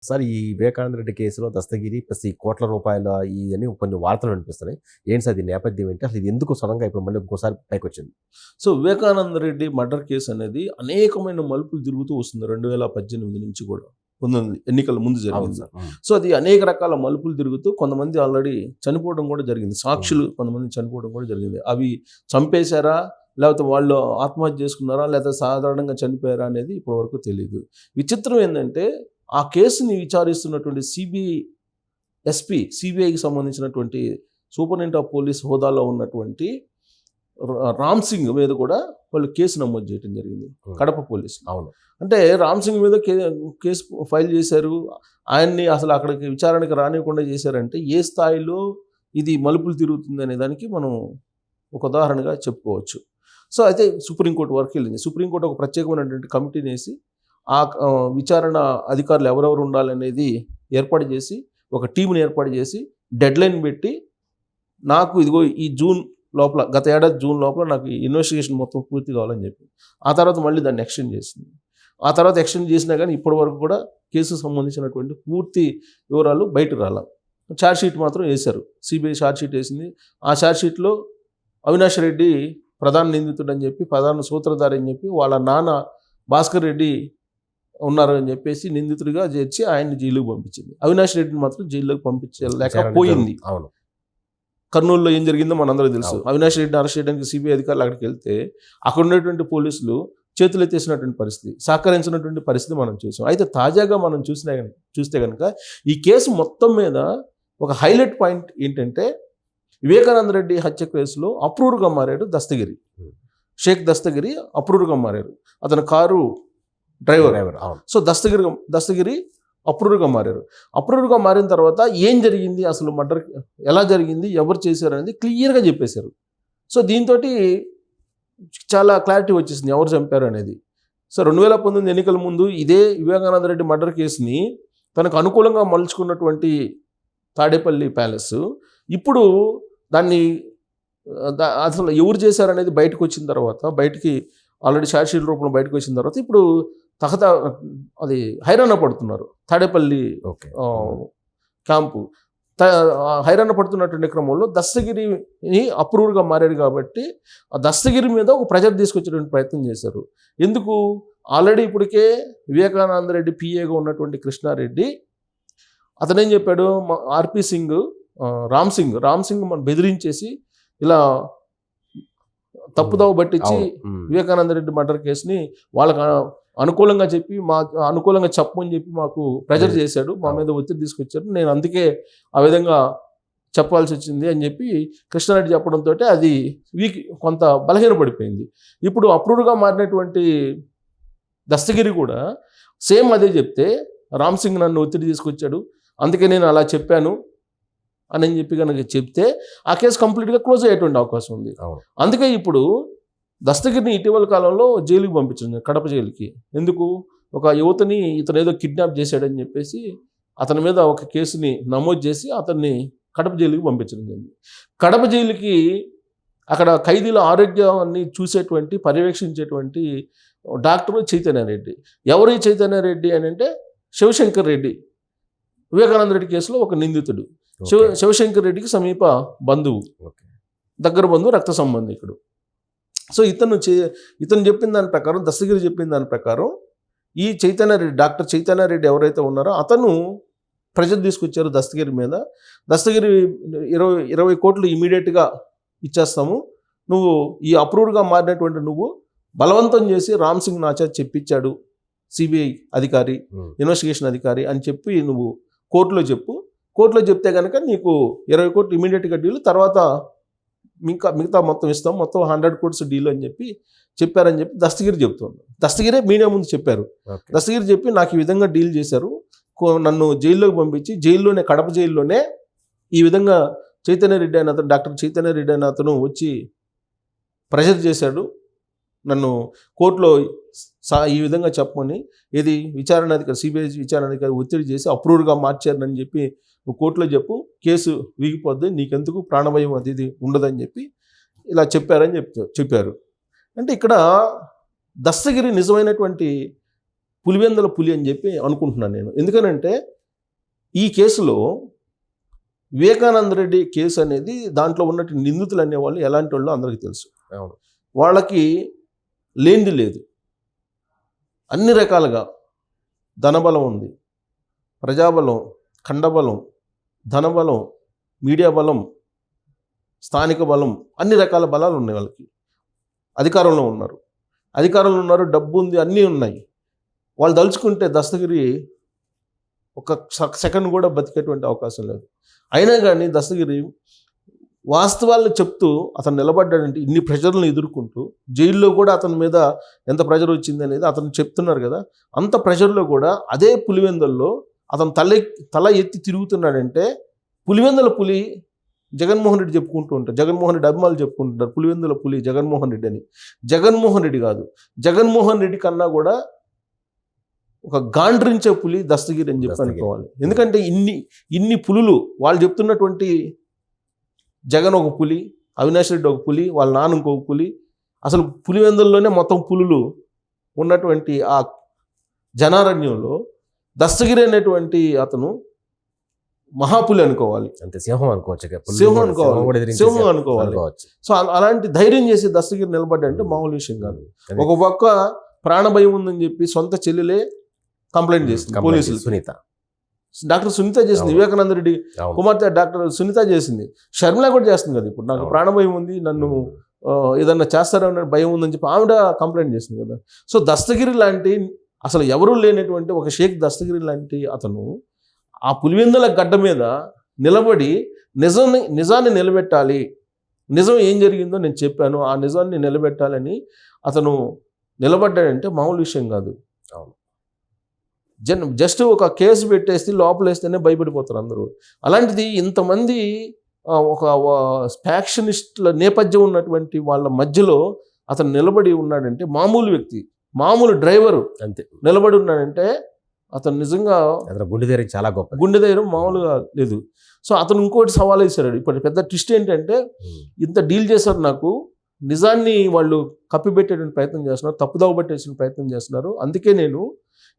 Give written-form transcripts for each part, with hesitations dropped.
Sir ఈ వివేకానంద రెడ్డి కేసులో Dastagiri plus ఈ కోట్ల రూపాయల ఇవన్నీ కొన్ని వార్తలు వినిపిస్తున్నాయి. ఏంటి సార్ దీని నేపథ్యం ఏంటి? అసలు ఇది ఎందుకు సడన్‌గా ఇప్పుడు మళ్ళీ ఇంకోసారి పైకొచ్చింది? So Vivekananda Reddy murder case అనేది అనేకమైన మలుపులు తిరుగుతూ వస్తుంది 2018 నుంచి కూడా. 19 ఎన్నికల ముందు అవును జరిగింది. సార్. సో అది అనేక రకాల మలుపులు తిరుగుతూ కొంతమంది ఆల్రెడీ చనిపోవడం కూడా జరిగింది. సాక్షులు కొంతమంది చనిపోవడం కూడా జరిగింది. అవి చంపేశారా, లేకపోతే వాళ్ళు ఆత్మహత్య చేసుకున్నారా, లేకపోతే సాధారణంగా చనిపోయారా అనేది ఇప్పటివరకు తెలియదు. విచిత్రం ఏంటంటే ఆ కేసుని విచారిస్తున్నటువంటి సిబిఐకి సంబంధించినటువంటి సూపరింటెండెంట్ ఆఫ్ పోలీస్ హోదాలో ఉన్నటువంటి రామ్ సింగ్ మీద కూడా వాళ్ళు కేసు నమోదు చేయడం జరిగింది కడప పోలీసులు. అవును. అంటే రామ్ సింగ్ మీద కేసు ఫైల్ చేశారు. ఆయన్ని అసలు అక్కడికి విచారణకి రానివ్వకుండా చేశారంటే ఏ స్థాయిలో ఇది మలుపులు తిరుగుతుంది అనే దానికి మనం ఒక ఉదాహరణగా చెప్పుకోవచ్చు. సో అయితే సుప్రీంకోర్టు వరకు వెళ్ళింది. సుప్రీంకోర్టు ఒక ప్రత్యేకమైనటువంటి కమిటీని వేసి ఆ విచారణ అధికారులు ఎవరెవరు ఉండాలనేది ఏర్పాటు చేసి ఒక టీంని ఏర్పాటు చేసి డెడ్లైన్ పెట్టి నాకు ఇదిగో ఈ జూన్ లోపల, గత ఏడాది జూన్ లోపల నాకు ఇన్వెస్టిగేషన్ మొత్తం పూర్తి కావాలని చెప్పి ఆ తర్వాత మళ్ళీ దాన్ని ఎక్స్టెండ్ చేసింది. ఆ తర్వాత ఎక్స్టెండ్ చేసినా కానీ ఇప్పటి వరకు కూడా కేసుకు సంబంధించినటువంటి పూర్తి వివరాలు బయటకు రాల. ఛార్జ్షీట్ మాత్రం వేశారు. సిబిఐ ఛార్జ్షీట్ వేసింది. ఆ ఛార్జ్షీట్లో అవినాష్ రెడ్డి ప్రధాన నిందితుడు అని చెప్పి, ప్రధాన సూత్రధారి అని చెప్పి, వాళ్ళ నాన్న భాస్కర్ రెడ్డి ఉన్నారు అని చెప్పేసి నిందితుడిగా చేర్చి ఆయన్ని జైలుకు పంపించింది. అవినాష్ రెడ్డిని మాత్రం జైల్లోకి పంపించలేకపోయింది. అవును. కర్నూలులో ఏం జరిగిందో మనందరికీ తెలుసు. అవినాష్ రెడ్డిని అరెస్ట్ చేయడానికి సిబిఐ అధికారులు అక్కడికి వెళ్తే అక్కడ ఉన్నటువంటి పోలీసులు చేతులు ఎత్తేసినటువంటి పరిస్థితి, సహకరించినటువంటి పరిస్థితి మనం చూసాం. అయితే తాజాగా మనం చూస్తే కనుక ఈ కేసు మొత్తం మీద ఒక హైలైట్ పాయింట్ ఏంటంటే వివేకానంద రెడ్డి హత్య కేసులో అప్రూవర్గా మారాడు దస్తగిరి. షేక్ దస్తగిరి అప్రూవర్గా మారారు. అతని కారు డ్రైవర్. సో దస్తగిరి అప్రూవర్గా మారారు. అప్రూవర్గా మారిన తర్వాత ఏం జరిగింది, అసలు మర్డర్ ఎలా జరిగింది, ఎవరు చేశారు అనేది క్లియర్గా చెప్పేశారు. సో దీంతో చాలా క్లారిటీ వచ్చేసింది ఎవరు చంపారు అనేది. సో 2019 ఎన్నికల ముందు ఇదే వివేకానంద రెడ్డి మర్డర్ కేసుని తనకు అనుకూలంగా మలుచుకున్నటువంటి తాడేపల్లి ప్యాలెస్ ఇప్పుడు దాన్ని అసలు ఎవరు చేశారనేది బయటకు వచ్చిన తర్వాత, బయటికి ఆల్రెడీ ఛార్జ్షీట్ రూపంలో బయటకు వచ్చిన తర్వాత ఇప్పుడు అది హైరాణ పడుతున్నారు. తాడేపల్లి క్యాంపు హైరాణ పడుతున్నటువంటి క్రమంలో దస్తగిరిని అప్రూవర్గా మారాడు కాబట్టి ఆ దస్తగిరి మీద ఒక ప్రెజర్ తీసుకొచ్చేటువంటి ప్రయత్నం చేశారు. ఎందుకు, ఆల్రెడీ ఇప్పటికే వివేకానంద రెడ్డి పిఏగా ఉన్నటువంటి కృష్ణారెడ్డి అతనేం చెప్పాడు, ఆర్పి సింగ్ రామ్ సింగ్ మనం బెదిరించేసి ఇలా తప్పుదోవ పట్టించి వివేకానంద రెడ్డి మర్డర్ కేసుని వాళ్ళకి అనుకూలంగా చెప్పి అనుకూలంగా చెప్పమని చెప్పి మాకు ప్రెజర్ చేశాడు, మా మీద ఒత్తిడి తీసుకొచ్చారు, నేను అందుకే ఆ విధంగా చెప్పాల్సి వచ్చింది అని చెప్పి కృష్ణారెడ్డి చెప్పడంతో అది కొంత బలహీనపడిపోయింది. ఇప్పుడు అప్రూవ్డ్గా మారినటువంటి దస్తగిరి కూడా సేమ్ అదే చెప్తే రామ్ సింగ్ నన్ను ఒత్తిడి తీసుకొచ్చాడు అందుకే నేను అలా చెప్పాను అని చెప్పి కనుక చెప్తే ఆ కేసు కంప్లీట్గా క్లోజ్ అయ్యేటువంటి అవకాశం ఉంది. అందుకే ఇప్పుడు దస్తగిరిని ఇటీవల కాలంలో జైలుకి పంపించింది, కడప జైలుకి. ఎందుకు, ఒక యువతని ఇతను ఏదో కిడ్నాప్ చేశాడని చెప్పేసి అతని మీద ఒక కేసుని నమోదు చేసి అతన్ని కడప జైలుకి పంపించడం జరిగింది. కడప జైలుకి అక్కడ ఖైదీల ఆరోగ్యాన్ని చూసేటువంటి, పర్యవేక్షించేటువంటి డాక్టర్ చైతన్య రెడ్డి. ఎవరు ఈ చైతన్య రెడ్డి అని అంటే శివశంకర్ రెడ్డి, వివేకానంద రెడ్డి కేసులో ఒక నిందితుడు. శివశంకర్ రెడ్డికి సమీప బంధువు, దగ్గర బంధువు, రక్త సంబంధికుడు. సో ఇతను చెప్పిన దాని ప్రకారం, దస్తగిరి చెప్పిన దాని ప్రకారం ఈ డాక్టర్ చైతన్య రెడ్డి ఎవరైతే ఉన్నారో అతను ప్రెజర్ తీసుకొచ్చారు దస్తగిరి మీద. దస్తగిరి 20 కోట్లు ఇమీడియట్గా ఇచ్చేస్తాము, నువ్వు ఈ అప్రూవ్డ్గా మారినటువంటి నువ్వు బలవంతం చేసి రామ్ సింగ్ నాచా చెప్పించాడు సిబిఐ అధికారి, ఇన్వెస్టిగేషన్ అధికారి అని చెప్పి నువ్వు కోర్టులో చెప్పు. కోర్టులో చెప్తే కనుక నీకు 20 కోట్లు ఇమీడియట్గా డీల్, తర్వాత మిగతా మొత్తం ఇస్తాం, మొత్తం 100 కోట్స్ డీల్ అని చెప్పారని చెప్పి దస్తగిరి చెప్తుంది. దస్తగిరే మీడియా ముందు చెప్పారు. దస్తగిరి చెప్పి నాకు ఈ విధంగా డీల్ చేశారు, నన్ను జైల్లోకి పంపించి జైల్లోనే, కడప జైల్లోనే ఈ విధంగా చైతన్య రెడ్డి అయిన అతను, డాక్టర్ చైతన్య రెడ్డి అయిన అతను వచ్చి ప్రెషర్ చేశాడు నన్ను కోర్టులో ఈ విధంగా చెప్పమని, ఇది సిబిఐ విచారణ అధికారి ఒత్తిడి చేసి అప్రూవ్డ్గా మార్చారని చెప్పి నువ్వు కోర్టులో చెప్పు, కేసు వీగిపోద్ది, నీకెందుకు ప్రాణభయం అది ఉండదని చెప్పి ఇలా చెప్పారని చెప్పారు. అంటే ఇక్కడ దస్తగిరి నిజమైనటువంటి పులివెందుల పులి అని చెప్పి అనుకుంటున్నాను నేను. ఎందుకనంటే ఈ కేసులో వివేకానంద రెడ్డి కేసు అనేది దాంట్లో ఉన్నట్టు నిందితులు అనేవాళ్ళు ఎలాంటి వాళ్ళు అందరికీ తెలుసు. అవును. వాళ్ళకి లేనిది లేదు. అన్ని రకాలుగా ధనబలం ఉంది, ప్రజాబలం, ఖండబలం, ధనబలం, మీడియా బలం, స్థానిక బలం, అన్ని రకాల బలాలు ఉన్నాయి వాళ్ళకి. అధికారంలో ఉన్నారు, డబ్బు ఉంది, అన్నీ ఉన్నాయి. వాళ్ళు దలుచుకుంటే దస్తగిరి ఒక సెకండ్ కూడా బతికేటువంటి అవకాశం లేదు. అయినా కానీ దస్తగిరి వాస్తవాలను చెప్తూ అతను నిలబడ్డాడంటే ఇన్ని ప్రెషర్లను ఎదుర్కొంటూ, జైల్లో కూడా అతని మీద ఎంత ప్రెషర్ వచ్చింది అనేది అతను చెప్తున్నారు కదా, అంత ప్రెషర్లో కూడా అదే పులివెందుల్లో అతను తల ఎత్తి తిరుగుతున్నాడంటే పులివెందుల పులి జగన్మోహన్ రెడ్డి చెప్పుకుంటూ ఉంటారు. జగన్మోహన్ రెడ్డి అభిమానులు చెప్పుకుంటుంటారు పులివెందుల పులి జగన్మోహన్ రెడ్డి అని. జగన్మోహన్ రెడ్డి కాదు, జగన్మోహన్ రెడ్డి కన్నా కూడా ఒక గాండ్రించే పులి దస్తగిరి అని చెప్పి అనుకోవాలి. ఎందుకంటే ఇన్ని పులులు వాళ్ళు చెప్తున్నటువంటి జగన్ ఒక పులి, అవినాష్ రెడ్డి ఒక పులి, వాళ్ళ నాన్న ఇంకొక పులి, అసలు పులివెందుల్లోనే మొత్తం పులులు ఉన్నటువంటి ఆ జనారణ్యంలో దస్తగిరి అనేటువంటి అతను మహాపులి అనుకోవాలి. అంతే, సింహం అనుకోవచ్చు. సింహం అనుకోవాలి. సో అలాంటి ధైర్యం చేసి దస్తగిరి నిలబడ్డంటే మామూలు విషయం కాదు. ఒక పక్క ప్రాణభయం ఉందని చెప్పి సొంత చెల్లెలే కంప్లైంట్ చేసింది పోలీసులు. డాక్టర్ సునీత చేసింది, వివేకానంద రెడ్డి కుమార్తె డాక్టర్ సునీత చేసింది, షర్మిల కూడా చేస్తుంది కదా. ఇప్పుడు నాకు ప్రాణభయం ఉంది, నన్ను ఏదన్నా చేస్తారన్న భయం ఉందని చెప్పి ఆవిడ కంప్లైంట్ చేసింది కదా. సో దస్తగిరి లాంటి అసలు ఎవరూ లేనటువంటి ఒక షేక్ దస్తగిరి లాంటి అతను ఆ పులివెందుల గడ్డ మీద నిలబడి నిజాన్ని నిలబెట్టాలి, నిజం ఏం జరిగిందో నేను చెప్పాను, ఆ నిజాన్ని నిలబెట్టాలని అతను నిలబడ్డాడంటే మామూలు విషయం కాదు. జస్ట్ ఒక కేసు పెట్టేసి లోపలేస్తేనే భయపడిపోతారు అందరూ. అలాంటిది ఇంతమంది ఒక ఫ్యాక్షనిస్టుల నేపథ్యం ఉన్నటువంటి వాళ్ళ మధ్యలో అతను నిలబడి ఉన్నాడంటే, మామూలు వ్యక్తి, మామూలు డ్రైవరు అంతే నిలబడి ఉన్నాడంటే అతను నిజంగా గుండె ధైర్యం చాలా గొప్ప. గుండె ధైర్యం మామూలుగా లేదు. సో అతను ఇంకోటి సవాల్ వేశాడు. ఇప్పుడు పెద్ద ట్విస్ట్ ఏంటంటే, ఇంత డీల్ చేశారు, నాకు నిజాన్ని వాళ్ళు కప్పిపెట్టేటువంటి ప్రయత్నం చేస్తున్నారు, తప్పుదోవ పట్టేసిన ప్రయత్నం చేస్తున్నారు, అందుకే నేను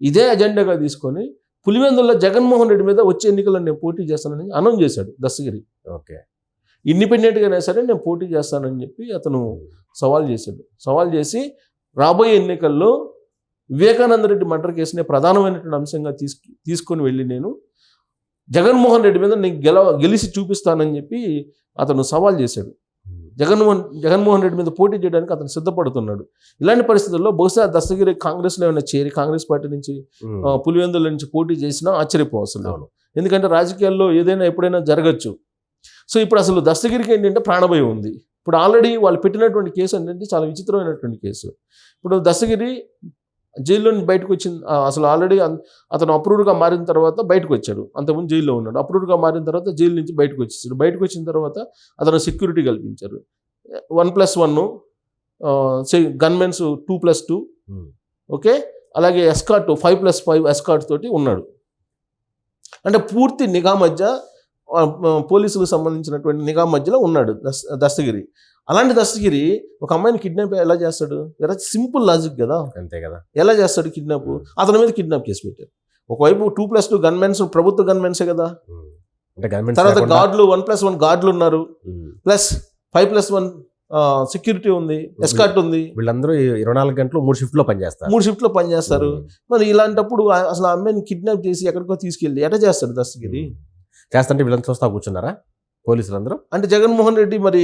ఇదే అజెండాగా తీసుకొని పులివెందుల్లో జగన్మోహన్ రెడ్డి మీద వచ్చే ఎన్నికల్లో నేను పోటీ చేస్తానని అనౌన్స్ చేశాడు దస్తగిరి. ఓకే, ఇండిపెండెంట్గానే సరే నేను పోటీ చేస్తానని చెప్పి అతను సవాల్ చేశాడు. సవాల్ చేసి రాబోయే ఎన్నికల్లో వివేకానంద రెడ్డి మర్డర్ కేసునే ప్రధానమైనటువంటి అంశంగా తీసుకొని వెళ్ళి నేను జగన్మోహన్ రెడ్డి మీద నేను గెలిచి చూపిస్తానని చెప్పి అతను సవాల్ చేశాడు. జగన్మోహన్ రెడ్డి మీద పోటీ చేయడానికి అతను సిద్ధపడుతున్నాడు. ఇలాంటి పరిస్థితుల్లో బహుశా దస్తగిరి కాంగ్రెస్లో ఏమైనా చేరి కాంగ్రెస్ పార్టీ నుంచి పులివెందుల నుంచి పోటీ చేసినా ఆశ్చర్యపోవస్తుంది. ఎందుకంటే రాజకీయాల్లో ఏదైనా ఎప్పుడైనా జరగచ్చు. సో ఇప్పుడు అసలు దస్తగిరికి ఏంటంటే ప్రాణభయం ఉంది. ఇప్పుడు ఆల్రెడీ వాళ్ళు పెట్టినటువంటి కేసు ఏంటంటే చాలా విచిత్రమైనటువంటి కేసు. ఇప్పుడు దస్తగిరి జైల్లో నుంచి బయటకు వచ్చింది. అసలు ఆల్రెడీ అతను అప్రూవ్డ్గా మారిన తర్వాత బయటకు వచ్చాడు. అంతకుముందు జైల్లో ఉన్నాడు. అప్రూవ్డ్గా మారిన తర్వాత జైలు నుంచి బయటకు వచ్చేసాడు. బయటకు వచ్చిన తర్వాత అతను సెక్యూరిటీ కల్పించారు. 1+1 గన్మెన్స్ 2+2, ఓకే, అలాగే ఎస్కార్ట్ 5+5 ఎస్కార్ట్ తోటి ఉన్నాడు. అంటే పూర్తి నిఘా మధ్య, పోలీసులకు సంబంధించినటువంటి నిఘా మధ్యలో ఉన్నాడు దస్తగిరి. అలాంటి దస్తగిరి ఒక అమ్మాయిని కిడ్నాప్ ఎలా చేస్తాడు? సింపుల్ లాజిక్ కదా. అంతే కదా. ఎలా చేస్తాడు కిడ్నాప్? అతని మీద కిడ్నాప్ చేసి పెట్టారు. ఒకవైపు 2+2 గన్మెన్స్, ప్రభుత్వ గన్మెన్సే కదా. తర్వాత గార్డులు 1+1 గార్డులు ఉన్నారు, ప్లస్ 5+1 సెక్యూరిటీ ఉంది, ఎస్కార్ట్ ఉంది. వీళ్ళందరూ 24 గంటలు 3 షిఫ్ట్లో పనిచేస్తారు. మరి ఇలాంటప్పుడు అసలు ఆ అమ్మాయిని కిడ్నాప్ చేసి ఎక్కడికో తీసుకెళ్ళి ఎట్లా చేస్తాడు దస్తగిరి? చేస్తుంటే వీళ్ళంతా చూస్తా కూర్చున్నారా పోలీసులందరూ? అంటే జగన్మోహన్ రెడ్డి మరి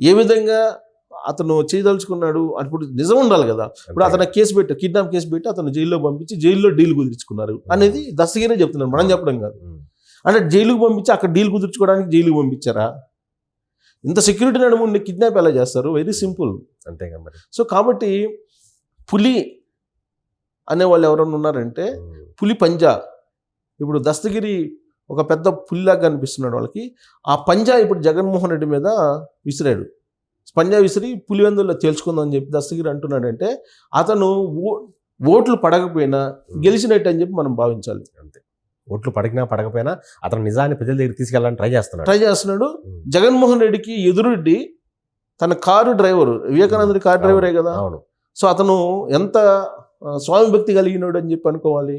ఏ విధంగా అతను చేయదలుచుకున్నాడు? అప్పుడు నిజం ఉండాలి కదా. ఇప్పుడు అతను కిడ్నాప్ కేసు పెట్టి అతను జైల్లో పంపించి జైల్లో డీల్ కుదుర్చుకున్నారు అనేది దస్తగిరే చెప్తున్నారు, మనం చెప్పడం కాదు. అంటే జైలుకు పంపించి అక్కడ డీల్ కుదుర్చుకోవడానికి జైలుకు పంపించారా? ఇంత సెక్యూరిటీ నడుముండి కిడ్నాప్ ఎలా చేస్తారు? Very simple. అంతేగా మరి. సో కాబట్టి పులి అనేవాళ్ళు ఎవరన్నా ఉన్నారంటే పులి పంజా. ఇప్పుడు దస్తగిరి ఒక పెద్ద పులిలాగా కనిపిస్తున్నాడు వాళ్ళకి. ఆ పంజా ఇప్పుడు జగన్మోహన్ రెడ్డి మీద విసిరాడు. పంజా విసిరి పులివెందుల్లో తేల్చుకుందాం అని చెప్పి దస్తగిరి అంటున్నాడంటే అతను ఓట్లు పడకపోయినా గెలిచినట్టు అని చెప్పి మనం భావించాలి. అంతే, ఓట్లు పడకపోయినా అతను నిజాన్ని ప్రజల దగ్గర తీసుకెళ్ళాలని ట్రై చేస్తున్నాడు. జగన్మోహన్ రెడ్డికి ఎదురుడ్డి తన కారు డ్రైవరు, వివేకానంద కారు డ్రైవరే కదా. అవును. సో అతను ఎంత స్వామి భక్తి కలిగినోడు అని చెప్పి అనుకోవాలి.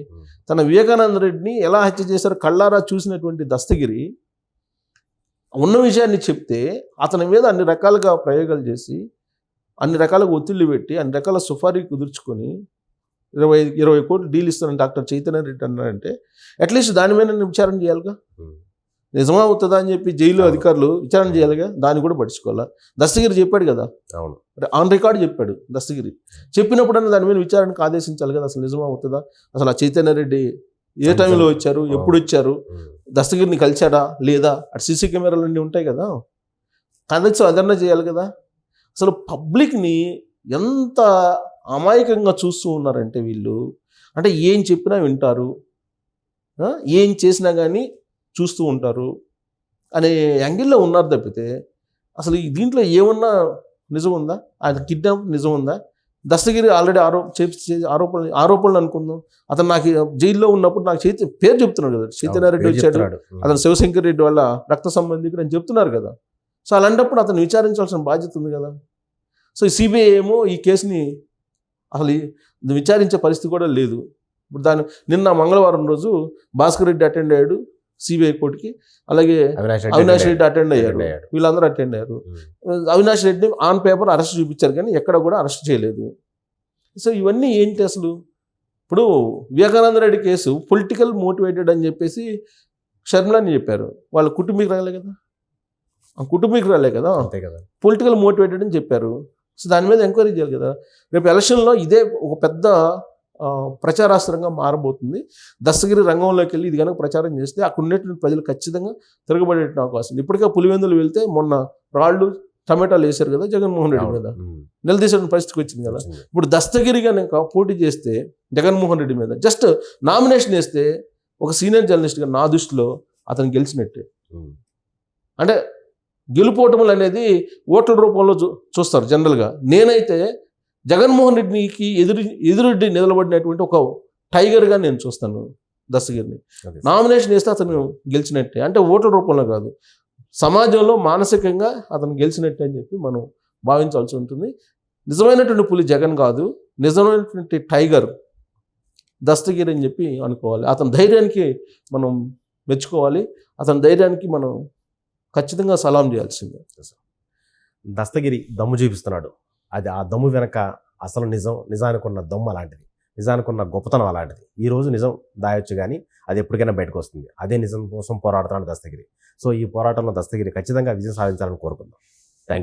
తన వివేకానంద రెడ్డిని ఎలా హత్య చేశారో కళ్ళారా చూసినటువంటి దస్తగిరి ఉన్న విషయాన్ని చెప్తే అతని మీద అన్ని రకాలుగా ప్రయోగాలు చేసి, అన్ని రకాలుగా ఒత్తిళ్లు పెట్టి, అన్ని రకాల సుఫారీ కుదుర్చుకొని 20 కోట్లు డీల్ ఇస్తానని డాక్టర్ చైతన్య రెడ్డి అన్నారంటే అట్లీస్ట్ దాని మీద విచారణ చేయాలిగా. నిజమా అవుతుందా అని చెప్పి జైలు అధికారులు విచారణ చేయాలిగా, దాన్ని కూడా పట్టించుకోవాలా. దస్తగిరి చెప్పాడు కదా, అవును, ఆన్ రికార్డ్ చెప్పాడు దస్తగిరి. చెప్పినప్పుడన్నా దాని మీద విచారణకు ఆదేశించాలి కదా. అసలు నిజమా అవుతుందా, అసలు ఆ చైతన్య రెడ్డి ఏ టైంలో వచ్చారు, ఎప్పుడు వచ్చారు, దస్తగిరిని కలిశాడా లేదా, అటు సీసీ కెమెరాలు అన్నీ ఉంటాయి కదా, కనీసం అదన్నా చేయాలి కదా. అసలు పబ్లిక్ని ఎంత అమాయకంగా చూస్తూ ఉన్నారంటే వీళ్ళు, అంటే ఏం చెప్పినా వింటారు, ఏం చేసినా కానీ చూస్తూ ఉంటారు అనే యాంగిల్లో ఉన్నారు తప్పితే అసలు దీంట్లో ఏమన్నా నిజం ఉందా, అది కిడ్నాప్ నిజం ఉందా? దస్తగిరి ఆల్రెడీ ఆరోపణలు అనుకుందాం. అతను నాకు జైల్లో ఉన్నప్పుడు నాకు పేరు చెప్తున్నాడు కదా, చైతన్య రెడ్డి వచ్చాడు, అతను శివశంకర్ రెడ్డి వాళ్ళ రక్త సంబంధికుడు అని చెప్తున్నారు కదా. సో అలాంటప్పుడు అతను విచారించాల్సిన బాధ్యత ఉంది కదా. సో సిబిఐ ఏమో ఈ కేసుని అసలు విచారించే పరిస్థితి కూడా లేదు. ఇప్పుడు నిన్న మంగళవారం రోజు భాస్కర్ రెడ్డి అటెండ్ అయ్యాడు సిబిఐ కోర్టుకి, అలాగే అవినాష్ రెడ్డి అటెండ్ అయ్యారు, వీళ్ళందరూ అటెండ్ అయ్యారు. Avinash Reddy on paper arrest చూపించారు కానీ ఎక్కడ కూడా అరెస్ట్ చేయలేదు. సో ఇవన్నీ ఏంటి అసలు? ఇప్పుడు Vivekananda Reddy case political motivated అని చెప్పేసి షర్మిలని చెప్పారు, వాళ్ళ కుటుంబీకులు రాలే కదా, అంతే కదా, పొలిటికల్ మోటివేటెడ్ అని చెప్పారు. సో దాని మీద ఎంక్వైరీ చేయాలి కదా. రేపు ఎలక్షన్లో ఇదే ఒక పెద్ద ప్రచారాస్త్రంగా మారబోతుంది. దస్తగిరి రంగంలోకి వెళ్ళి ఇది కనుక ప్రచారం చేస్తే అక్కడ ఉండేటువంటి ప్రజలు ఖచ్చితంగా తిరగబడే అవకాశం. ఇప్పటికే పులివెందులు వెళ్తే మొన్న రాళ్ళు టమాటాలు వేశారు కదా జగన్మోహన్ రెడ్డి మీద, నిలదీసిన పరిస్థితికి వచ్చింది కదా. ఇప్పుడు దస్తగిరిగా నేను పోటీ చేస్తే జగన్మోహన్ రెడ్డి మీద జస్ట్ నామినేషన్ వేస్తే ఒక సీనియర్ జర్నలిస్ట్గా నా దృష్టిలో అతను గెలిచినట్టే. అంటే గెలుపోవటములు అనేది ఓట్ల రూపంలో చూస్తారు జనరల్గా. నేనైతే జగన్మోహన్ రెడ్డికి ఎదురెడ్డి నిలబడినటువంటి ఒక టైగర్గా నేను చూస్తాను దస్తగిరిని. నామినేషన్ వేస్తే అతను గెలిచినట్టే, అంటే ఓట్ల రూపంలో కాదు, సమాజంలో మానసికంగా అతను గెలిచినట్టే అని చెప్పి మనం భావించాల్సి ఉంటుంది. నిజమైనటువంటి పులి జగన్ కాదు, నిజమైనటువంటి టైగర్ దస్తగిరి అని చెప్పి అనుకోవాలి. అతని ధైర్యానికి మనం మెచ్చుకోవాలి, అతని ధైర్యానికి మనం ఖచ్చితంగా సలాం చేయాల్సిందే. దస్తగిరి దమ్ము చూపిస్తున్నాడు, అది ఆ దమ్ము వెనక అసలు నిజానికి ఉన్న దమ్ము అలాంటిది, నిజానికి ఉన్న గొప్పతనం అలాంటిది. ఈ రోజు నిజం దాయొచ్చు కానీ అది ఎప్పటికైనా బయటకు వస్తుంది. అదే నిజం కోసం పోరాడుతున్నాడు దస్తగిరి. సో ఈ పోరాటంలో దస్తగిరి ఖచ్చితంగా విజయం సాధించాలని కోరుకుందాం. Thank you.